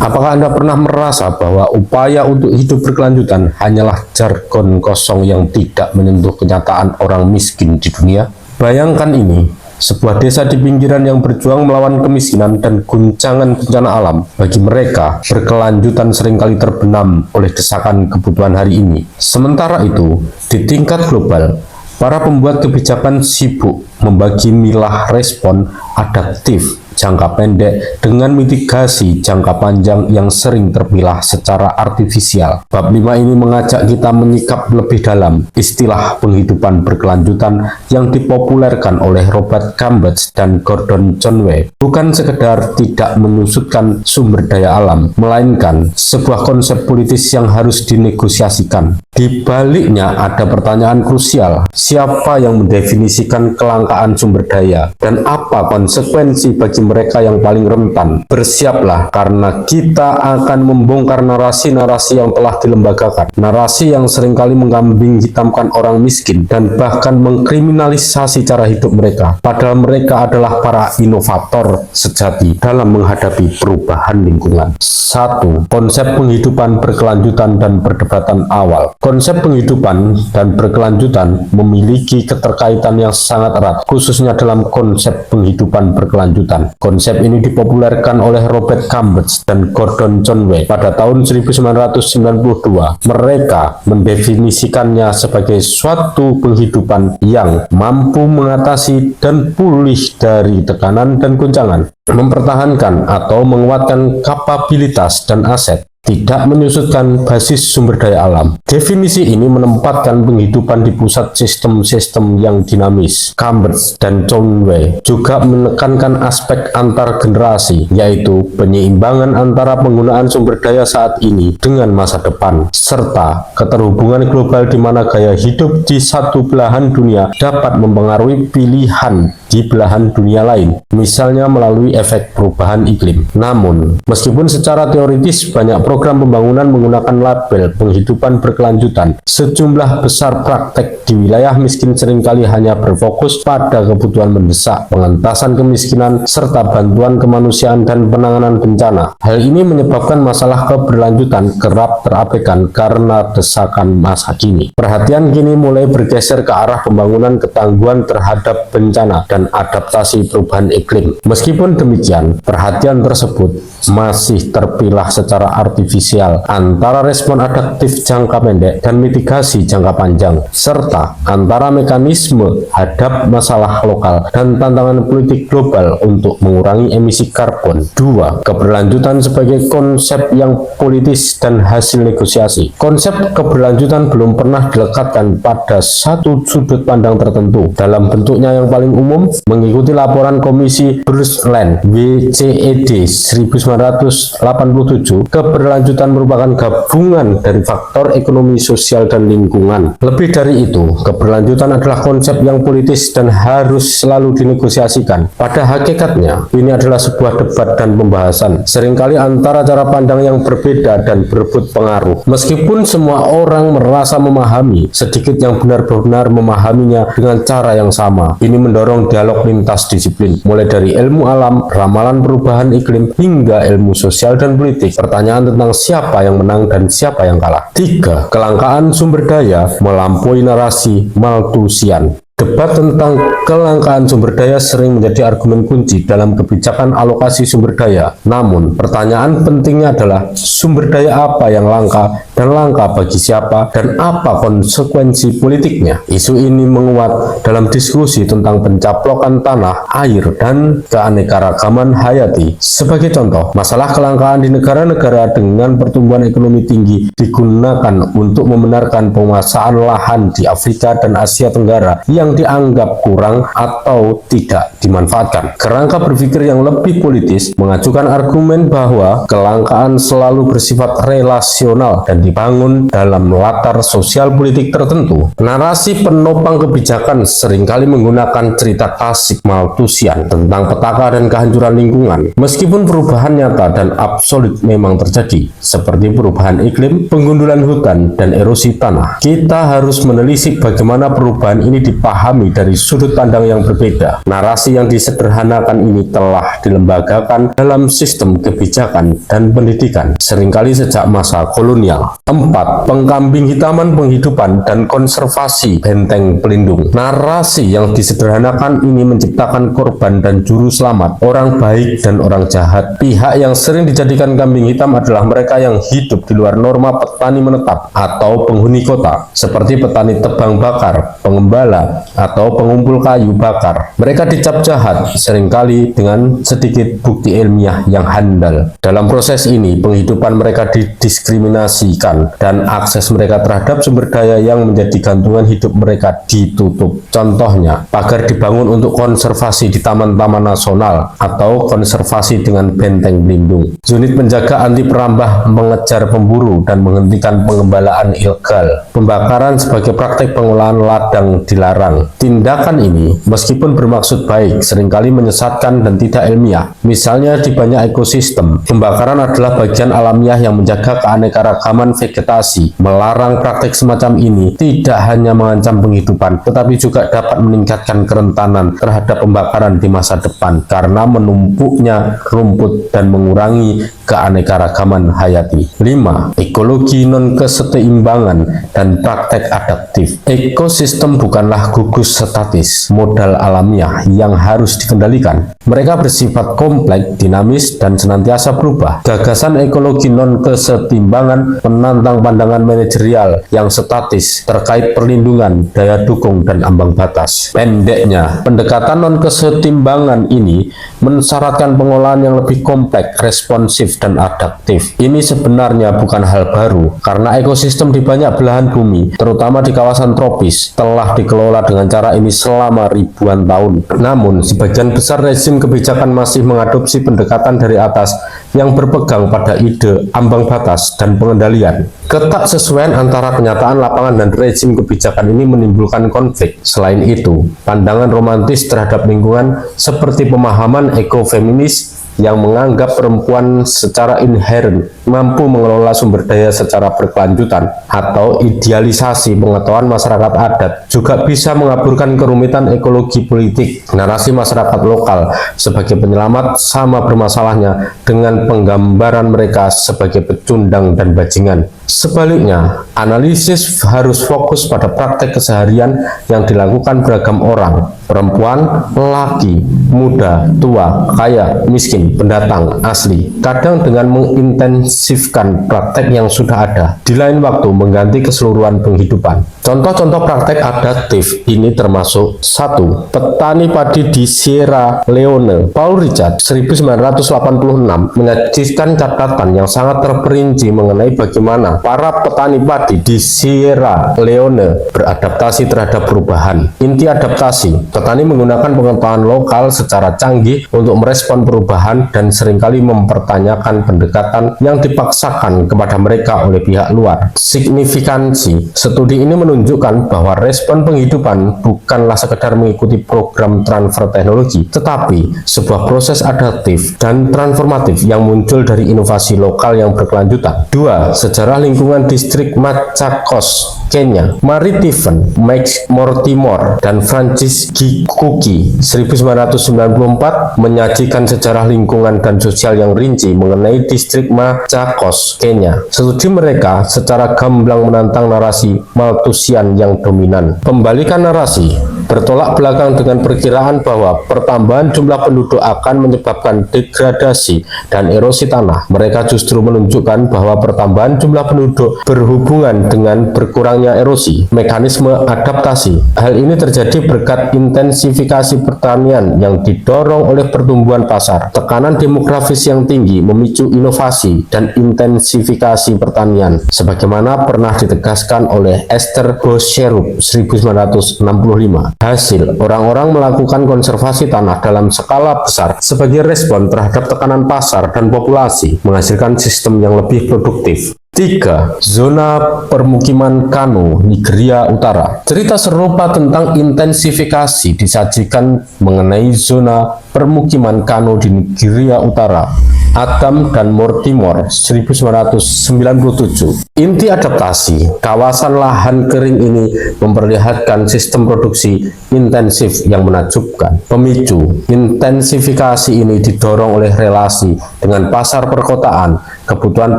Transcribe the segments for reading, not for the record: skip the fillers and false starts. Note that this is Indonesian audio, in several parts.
Apakah Anda pernah merasa bahwa upaya untuk hidup berkelanjutan hanyalah jargon kosong yang tidak menyentuh kenyataan orang miskin di dunia? Bayangkan ini, sebuah desa di pinggiran yang berjuang melawan kemiskinan dan guncangan bencana alam. Bagi mereka, berkelanjutan seringkali terbenam oleh desakan kebutuhan hari ini. Sementara itu, di tingkat global, para pembuat kebijakan sibuk membagi milah respon adaptif jangka pendek dengan mitigasi jangka panjang yang sering terpilah secara artifisial. Bab 5 ini mengajak kita menyikap lebih dalam istilah penghidupan berkelanjutan yang dipopulerkan oleh Robert Cambridge dan Gordon Conway. Bukan sekedar tidak menyusutkan sumber daya alam, melainkan sebuah konsep politis yang harus dinegosiasikan. Di baliknya ada pertanyaan krusial, siapa yang mendefinisikan kelangkaan sumber daya dan apa konsekuensi bagi mereka yang paling rentan. Bersiaplah karena kita akan membongkar narasi-narasi yang telah dilembagakan, narasi yang seringkali mengambing hitamkan orang miskin dan bahkan mengkriminalisasi cara hidup mereka, padahal mereka adalah para inovator sejati dalam menghadapi perubahan lingkungan. 1. Konsep penghidupan berkelanjutan dan perdebatan awal. Konsep penghidupan dan berkelanjutan memiliki keterkaitan yang sangat erat, khususnya dalam konsep penghidupan berkelanjutan. Konsep ini dipopulerkan oleh Robert Cambridge dan Gordon Conway pada tahun 1992. Mereka mendefinisikannya sebagai suatu penghidupan yang mampu mengatasi dan pulih dari tekanan dan guncangan, mempertahankan atau menguatkan kapabilitas dan aset, tidak menyusutkan basis sumber daya alam. Definisi ini menempatkan penghidupan di pusat sistem-sistem yang dinamis. Cambridge dan Conway juga menekankan aspek antar generasi, yaitu penyeimbangan antara penggunaan sumber daya saat ini dengan masa depan, serta keterhubungan global di mana gaya hidup di satu belahan dunia dapat mempengaruhi pilihan di belahan dunia lain, misalnya melalui efek perubahan iklim. Namun, meskipun secara teoritis banyak program pembangunan menggunakan label penghidupan berkelanjutan, sejumlah besar praktek di wilayah miskin seringkali hanya berfokus pada kebutuhan mendesak, pengentasan kemiskinan, serta bantuan kemanusiaan dan penanganan bencana. Hal ini menyebabkan masalah keberlanjutan kerap terabaikan karena desakan masa kini. Perhatian kini mulai bergeser ke arah pembangunan ketangguhan terhadap bencana dan adaptasi perubahan iklim. Meskipun demikian, perhatian tersebut masih terpilah secara artifisial antara respon adaptif jangka pendek dan mitigasi jangka panjang, serta antara mekanisme hadap masalah lokal dan tantangan politik global untuk mengurangi emisi karbon. 2. Keberlanjutan sebagai konsep yang politis dan hasil negosiasi. Konsep keberlanjutan belum pernah dilekatkan pada satu sudut pandang tertentu. Dalam bentuknya yang paling umum, mengikuti laporan Komisi Brundtland WCED 1987, keberlanjutan merupakan gabungan dari faktor ekonomi, sosial, dan lingkungan. Lebih dari itu, keberlanjutan adalah konsep yang politis dan harus selalu dinegosiasikan. Pada hakikatnya, ini adalah sebuah debat dan pembahasan, seringkali antara cara pandang yang berbeda dan berebut pengaruh. Meskipun semua orang merasa memahami, sedikit yang benar-benar memahaminya dengan cara yang sama. Ini mendorong dialog lintas disiplin, mulai dari ilmu alam, ramalan perubahan iklim, hingga ilmu sosial dan politik. Pertanyaan tentang siapa yang menang dan siapa yang kalah. 3. Kelangkaan sumber daya melampaui narasi Malthusian. Debat tentang kelangkaan sumber daya sering menjadi argumen kunci dalam kebijakan alokasi sumber daya. Namun, pertanyaan pentingnya adalah sumber daya apa yang langka dan langka bagi siapa dan apa konsekuensi politiknya. Isu ini menguat dalam diskusi tentang pencaplokan tanah, air, dan keanekaragaman hayati. Sebagai contoh, masalah kelangkaan di negara-negara dengan pertumbuhan ekonomi tinggi digunakan untuk membenarkan penguasaan lahan di Afrika dan Asia Tenggara yang dianggap kurang atau tidak dimanfaatkan. Kerangka berpikir yang lebih politis mengajukan argumen bahwa kelangkaan selalu bersifat relasional dan dibangun dalam latar sosial politik tertentu. Narasi penopang kebijakan seringkali menggunakan cerita klasik Malthusian tentang petaka dan kehancuran lingkungan. Meskipun perubahan nyata dan absolut memang terjadi, seperti perubahan iklim, penggundulan hutan, dan erosi tanah, kita harus menelisik bagaimana perubahan ini dipahami dipahami dari sudut pandang yang berbeda. Narasi yang disederhanakan ini telah dilembagakan dalam sistem kebijakan dan pendidikan, seringkali sejak masa kolonial. 4. Pengkambing hitaman penghidupan dan konservasi benteng pelindung. Narasi yang disederhanakan ini menciptakan korban dan juru selamat, orang baik dan orang jahat. Pihak yang sering dijadikan kambing hitam adalah mereka yang hidup di luar norma petani menetap atau penghuni kota, seperti petani tebang bakar, pengembala, atau pengumpul kayu bakar. Mereka dicap jahat, seringkali dengan sedikit bukti ilmiah yang handal. Dalam proses ini, penghidupan mereka didiskriminasikan dan akses mereka terhadap sumber daya yang menjadi gantungan hidup mereka ditutup. Contohnya, pagar dibangun untuk konservasi di taman-taman nasional atau konservasi dengan benteng pelindung. Unit penjaga anti perambah mengejar pemburu dan menghentikan pengembalaan ilegal. Pembakaran sebagai praktek pengolahan ladang dilarang. Tindakan ini, meskipun bermaksud baik, seringkali menyesatkan dan tidak ilmiah. Misalnya di banyak ekosistem, pembakaran adalah bagian alamiah yang menjaga keanekaragaman vegetasi. Melarang praktek semacam ini tidak hanya mengancam penghidupan, tetapi juga dapat meningkatkan kerentanan terhadap pembakaran di masa depan karena menumpuknya rumput dan mengurangi keanekaragaman hayati. 5. Ekologi non-keseimbangan dan praktek adaptif. Ekosistem bukanlah gugus statis, modal alamiah yang harus dikendalikan. Mereka bersifat kompleks, dinamis, dan senantiasa berubah. Gagasan ekologi non-keseimbangan menantang pandangan manajerial yang statis terkait perlindungan, daya dukung, dan ambang batas. Pendeknya, pendekatan non-keseimbangan ini mensyaratkan pengolahan yang lebih kompleks, responsif, dan adaptif. Ini sebenarnya bukan hal baru, karena ekosistem di banyak belahan bumi, terutama di kawasan tropis, telah dikelola dengan cara ini selama ribuan tahun. Namun, sebagian besar rezim kebijakan masih mengadopsi pendekatan dari atas yang berpegang pada ide ambang batas dan pengendalian. Ketaksesuaian antara kenyataan lapangan dan rezim kebijakan ini menimbulkan konflik. Selain itu, pandangan romantis terhadap lingkungan seperti pemahaman ekofeminis yang menganggap perempuan secara inheren mampu mengelola sumber daya secara berkelanjutan atau idealisasi pengetahuan masyarakat adat juga bisa mengaburkan kerumitan ekologi politik. Narasi masyarakat lokal sebagai penyelamat sama bermasalahnya dengan penggambaran mereka sebagai pecundang dan bajingan. Sebaliknya, analisis harus fokus pada praktek keseharian yang dilakukan beragam orang, perempuan, lelaki, muda, tua, kaya, miskin, pendatang, asli, kadang dengan mengintensifkan praktek yang sudah ada, di lain waktu mengganti keseluruhan penghidupan. Contoh-contoh praktek adaptif ini termasuk 1. Petani padi di Sierra Leone. Paul Richard 1986 menyajikan catatan yang sangat terperinci mengenai bagaimana para petani padi di Sierra Leone beradaptasi terhadap perubahan. Inti adaptasi, petani menggunakan pengetahuan lokal secara canggih untuk merespon perubahan dan seringkali mempertanyakan pendekatan yang dipaksakan kepada mereka oleh pihak luar. Signifikansi, studi ini menunjukkan bahwa respon penghidupan bukanlah sekedar mengikuti program transfer teknologi, tetapi sebuah proses adaptif dan transformatif yang muncul dari inovasi lokal yang berkelanjutan. 2. Sejarah lingkungan distrik Machakos, Kenya. Mary Tiffen, Max Mortimer, dan Francis Gikuki 1994 menyajikan sejarah lingkungan dan sosial yang rinci mengenai distrik Machakos, Kenya. Studi mereka secara gamblang menantang narasi Malthusian yang dominan. Pembalikan narasi bertolak belakang dengan perkiraan bahwa pertambahan jumlah penduduk akan menyebabkan degradasi dan erosi tanah. Mereka justru menunjukkan bahwa pertambahan jumlah penduduk berhubungan dengan berkurangnya erosi, mekanisme adaptasi. Hal ini terjadi berkat intensifikasi pertanian yang didorong oleh pertumbuhan pasar. Tekanan demografis yang tinggi memicu inovasi dan intensifikasi pertanian, sebagaimana pernah ditegaskan oleh Esther Boserup 1965. Hasil, orang-orang melakukan konservasi tanah dalam skala besar sebagai respon terhadap tekanan pasar dan populasi, menghasilkan sistem yang lebih produktif. 3. Zona permukiman Kano, Nigeria Utara. Cerita serupa tentang intensifikasi disajikan mengenai zona permukiman Kano di Nigeria Utara. Adam dan Mortimer 1997. Inti adaptasi kawasan lahan kering ini memperlihatkan sistem produksi intensif yang menakjubkan. Pemicu intensifikasi ini didorong oleh relasi dengan pasar perkotaan. Kebutuhan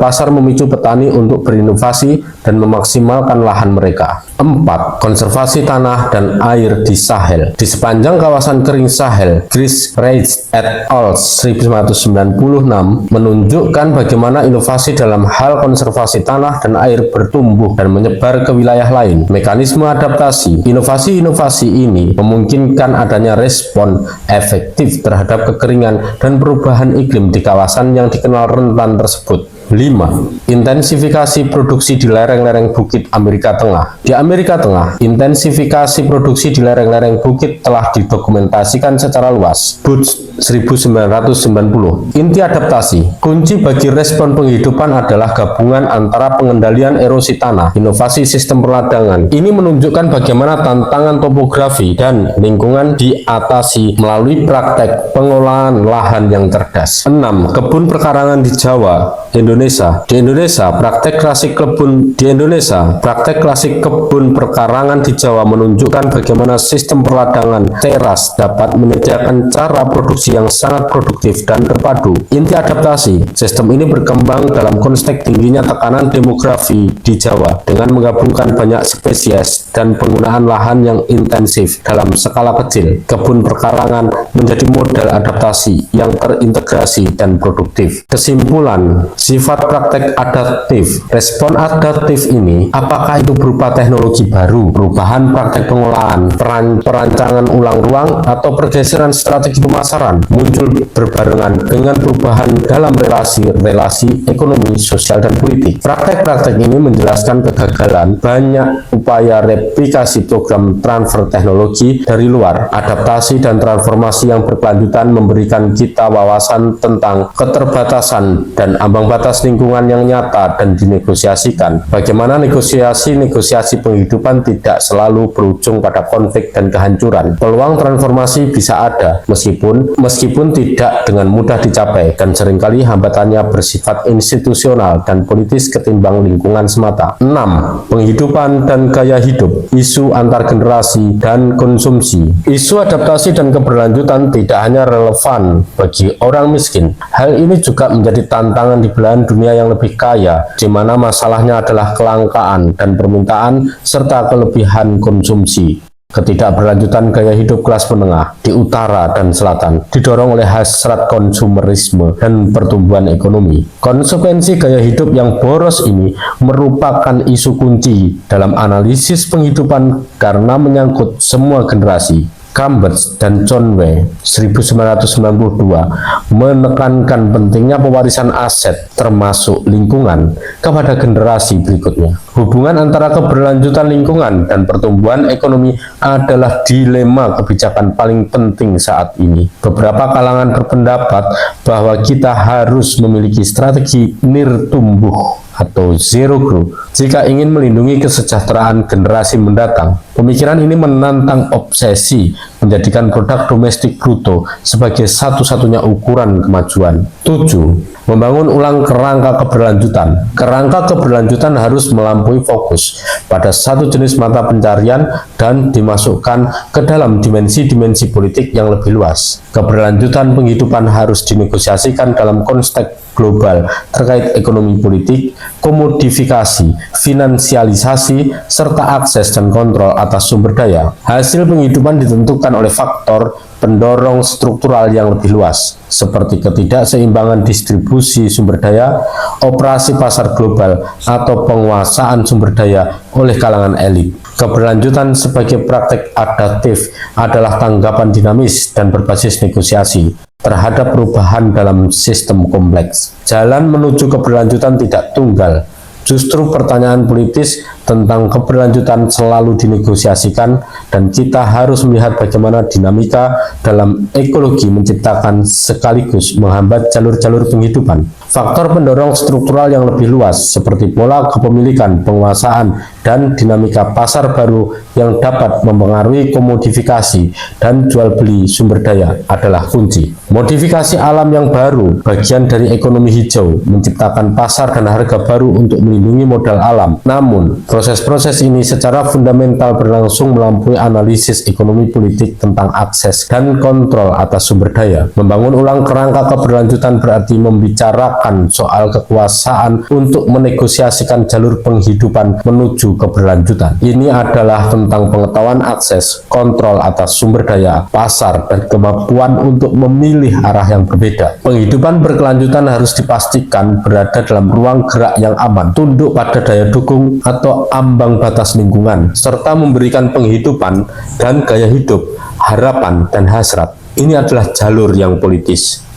pasar memicu petani untuk berinovasi dan memaksimalkan lahan mereka. 4. Konservasi tanah dan air di Sahel. Di sepanjang kawasan kering Sahel, Chris Reitz et al. 1996 menunjukkan bagaimana inovasi dalam hal konservasi tanah dan air bertumbuh dan menyebar ke wilayah lain. Mekanisme adaptasi. Inovasi-inovasi ini memungkinkan adanya respon efektif terhadap kekeringan dan perubahan iklim di kawasan yang dikenal rentan tersebut. 5. Intensifikasi produksi di lereng-lereng bukit Amerika Tengah. Di Amerika Tengah, intensifikasi produksi di lereng-lereng bukit telah didokumentasikan secara luas. Booth 1990. Inti adaptasi. Kunci bagi respon penghidupan adalah gabungan antara pengendalian erosi tanah, inovasi sistem perladangan. Ini menunjukkan bagaimana tantangan topografi dan lingkungan diatasi melalui praktek pengolahan lahan yang cerdas. 6. Kebun perkarangan di Jawa, Indonesia. Di Indonesia, praktek klasik kebun perkarangan di Jawa menunjukkan bagaimana sistem perladangan teras dapat menyediakan cara produksi yang sangat produktif dan terpadu. Inti adaptasi, sistem ini berkembang dalam konteks tingginya tekanan demografi di Jawa dengan menggabungkan banyak spesies dan penggunaan lahan yang intensif dalam skala kecil. Kebun perkarangan menjadi model adaptasi yang terintegrasi dan produktif. Kesimpulan, sifat praktek adaptif. Respon adaptif ini, apakah itu berupa teknologi baru, perubahan praktek pengolahan, perancangan ulang ruang, atau pergeseran strategi pemasaran, muncul berbarengan dengan perubahan dalam relasi ekonomi, sosial, dan politik. Praktek-praktek ini menjelaskan kegagalan banyak upaya replikasi program transfer teknologi dari luar. Adaptasi dan transformasi yang berkelanjutan memberikan kita wawasan tentang keterbatasan dan ambang batas lingkungan yang nyata dan dinegosiasikan. Bagaimana negosiasi penghidupan tidak selalu berujung pada konflik dan kehancuran. Peluang transformasi bisa ada, meskipun tidak dengan mudah dicapai, dan seringkali hambatannya bersifat institusional dan politis ketimbang lingkungan semata. 6. Penghidupan dan gaya hidup. Isu antar generasi dan konsumsi. Isu adaptasi dan keberlanjutan tidak hanya relevan bagi orang miskin. Hal ini juga menjadi tantangan di belahan dunia yang lebih kaya, di mana masalahnya adalah kelangkaan dan permintaan serta kelebihan konsumsi. Ketidakberlanjutan gaya hidup kelas menengah di utara dan selatan didorong oleh hasrat konsumerisme dan pertumbuhan ekonomi. Konsekuensi gaya hidup yang boros ini merupakan isu kunci dalam analisis penghidupan karena menyangkut semua generasi. Cambridge dan John W. 1992 menekankan pentingnya pewarisan aset termasuk lingkungan kepada generasi berikutnya. Hubungan antara keberlanjutan lingkungan dan pertumbuhan ekonomi adalah dilema kebijakan paling penting saat ini. Beberapa kalangan berpendapat bahwa kita harus memiliki strategi nirtumbuh atau zero growth jika ingin melindungi kesejahteraan generasi mendatang. Pemikiran ini menantang obsesi menjadikan produk domestik bruto sebagai satu-satunya ukuran kemajuan. 7. Membangun ulang kerangka keberlanjutan. Kerangka keberlanjutan harus melampaui fokus pada satu jenis mata pencarian dan dimasukkan ke dalam dimensi-dimensi politik yang lebih luas. Keberlanjutan penghidupan harus dinegosiasikan dalam konteks global terkait ekonomi politik, komodifikasi, finansialisasi, serta akses dan kontrol atas sumber daya. Hasil penghidupan ditentukan oleh faktor pendorong struktural yang lebih luas, seperti ketidakseimbangan distribusi sumber daya, operasi pasar global, atau penguasaan sumber daya oleh kalangan elit. Keberlanjutan sebagai praktek adaptif adalah tanggapan dinamis dan berbasis negosiasi terhadap perubahan dalam sistem kompleks. Jalan menuju keberlanjutan tidak tunggal. Justru pertanyaan politis tentang keberlanjutan selalu dinegosiasikan, dan kita harus melihat bagaimana dinamika dalam ekologi menciptakan sekaligus menghambat jalur-jalur penghidupan. Faktor pendorong struktural yang lebih luas seperti pola kepemilikan, penguasaan, dan dinamika pasar baru yang dapat mempengaruhi komodifikasi dan jual beli sumber daya adalah kunci. Modifikasi alam yang baru bagian dari ekonomi hijau, menciptakan pasar dan harga baru untuk melindungi modal alam. Namun, proses-proses ini secara fundamental berlangsung melampaui analisis ekonomi politik tentang akses dan kontrol atas sumber daya. Membangun ulang kerangka keberlanjutan berarti membicarakan soal kekuasaan untuk menegosiasikan jalur penghidupan menuju keberlanjutan. Ini adalah tentang pengetahuan akses, kontrol atas sumber daya, pasar, dan kemampuan untuk memilih arah yang berbeda. Penghidupan berkelanjutan harus dipastikan berada dalam ruang gerak yang aman, tunduk pada daya dukung atau ambang batas lingkungan, serta memberikan penghidupan dan gaya hidup, harapan, dan hasrat. Ini adalah jalur yang politis.